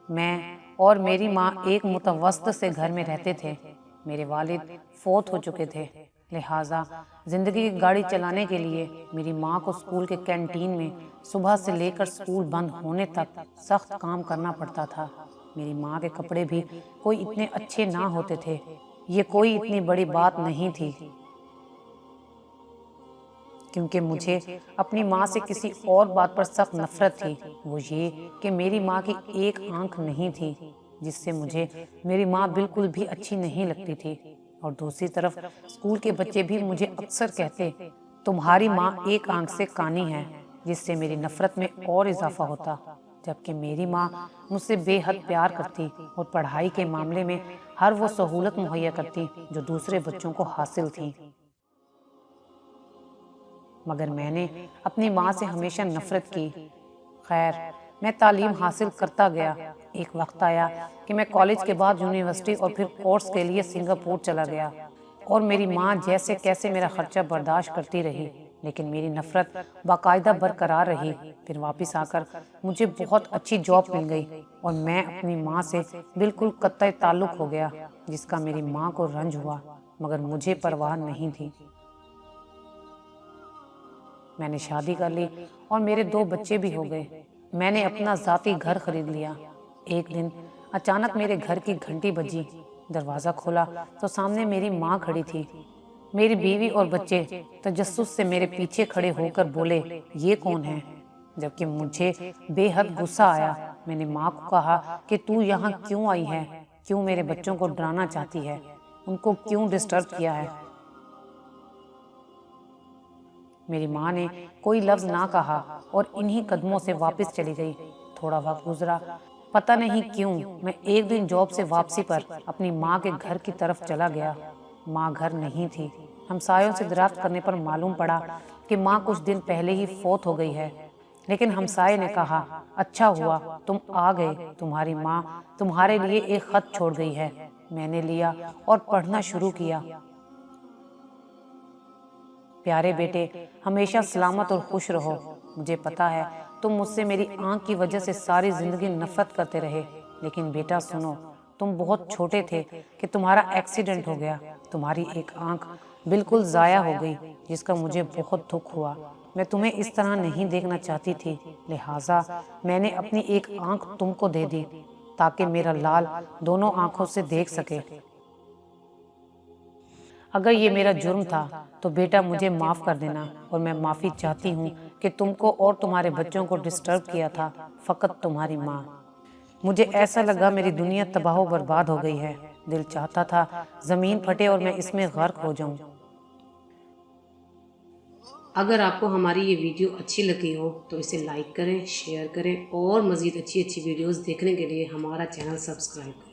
मैं और मेरी माँ एक मुतवस्त से घर में रहते थे। मेरे वालिद फौत हो चुके थे, लिहाजा ज़िंदगी की गाड़ी चलाने के लिए मेरी माँ को स्कूल के कैंटीन में सुबह से लेकर स्कूल बंद होने तक सख्त काम करना पड़ता था। मेरी माँ के कपड़े भी कोई इतने अच्छे ना होते थे। ये कोई इतनी बड़ी बात नहीं थी, क्योंकि मुझे अपनी माँ से किसी और बात पर सख्त नफरत थी। वो ये कि मेरी माँ की एक आंख नहीं थी, जिससे मुझे मेरी माँ बिल्कुल भी अच्छी नहीं लगती थी। और दूसरी तरफ स्कूल के बच्चे भी मुझे अक्सर कहते, तुम्हारी माँ एक आंख से कानी है, जिससे मेरी नफरत में और इजाफा होता। जबकि मेरी माँ मुझसे बेहद प्यार करती और पढ़ाई के मामले में हर वो सहूलत मुहैया करती जो दूसरे बच्चों को हासिल थी। मगर मैंने अपनी माँ से हमेशा नफरत की। खैर, मैं तालीम हासिल करता गया। एक वक्त आया कि मैं कॉलेज के बाद यूनिवर्सिटी और फिर कोर्स के लिए सिंगापुर चला गया, और मेरी माँ जैसे कैसे मेरा खर्चा बर्दाश्त करती रही, लेकिन मेरी नफरत बाकायदा बरकरार रही। फिर वापस आकर मुझे बहुत अच्छी जॉब मिल गई और मैं अपनी माँ से बिल्कुल कत्ते ताल्लुक हो गया, जिसका मेरी माँ को रंज हुआ, मगर मुझे परवाह नहीं थी। मैंने शादी कर ली और मेरे 2 बच्चे भी हो गए। मैंने अपना ज़ाती घर खरीद लिया। एक दिन अचानक मेरे घर की घंटी बजी। दरवाज़ा खोला तो सामने मेरी माँ खड़ी थी। मेरी बीवी और बच्चे तजस्सुस से मेरे पीछे खड़े होकर बोले, ये कौन है? जबकि मुझे बेहद गुस्सा आया। मैंने माँ को कहा कि तू यहाँ क्यों आई है? क्यों मेरे बच्चों को डराना चाहती है? उनको क्यों डिस्टर्ब किया है? मेरी माँ ने कोई लफ्ज़ ना कहा और इन्हीं कदमों से वापस चली गई। थोड़ा वक्त गुजरा, पता नहीं क्यों मैं एक दिन जॉब से वापसी पर अपनी माँ के घर की तरफ चला गया। माँ घर नहीं थी। हमसायों से दरियाफ्त करने पर मालूम पड़ा कि माँ कुछ दिन पहले ही फौत हो गई है। लेकिन हमसाये ने कहा, अच्छा हुआ तुम आ गए, तुम्हारी माँ तुम्हारे लिए एक खत छोड़ गई है। मैंने लिया और पढ़ना शुरू किया। प्यारे बेटे, हमेशा सलामत और खुश रहो। मुझे पता है तुम मुझसे मेरी आंख की वजह से सारी जिंदगी नफरत करते रहे, लेकिन बेटा सुनो, तुम बहुत छोटे थे कि तुम्हारा एक्सीडेंट हो गया। तुम्हारी एक आंख बिल्कुल ज़ाया हो गई, जिसका मुझे बहुत दुख हुआ। मैं तुम्हें इस तरह नहीं देखना चाहती थी, लिहाजा मैंने अपनी एक आंख तुमको दे दी ताकि मेरा लाल दोनों आंखों से देख सके। अगर ये मेरा जुर्म था तो बेटा मुझे माफ़ कर देना, और मैं माफ़ी चाहती हूँ कि तुमको और तुम्हारे बच्चों को डिस्टर्ब किया था, फ़कत तुम्हारी माँ। मुझे ऐसा लगा मेरी दुनिया तबाह बर्बाद हो गई है। दिल चाहता था ज़मीन फटे और मैं इसमें गर्क हो जाऊँ। अगर आपको हमारी ये वीडियो अच्छी लगी हो तो इसे लाइक करें, शेयर करें और मज़ीद अच्छी अच्छी वीडियोस देखने के लिए हमारा चैनल सब्सक्राइब करें।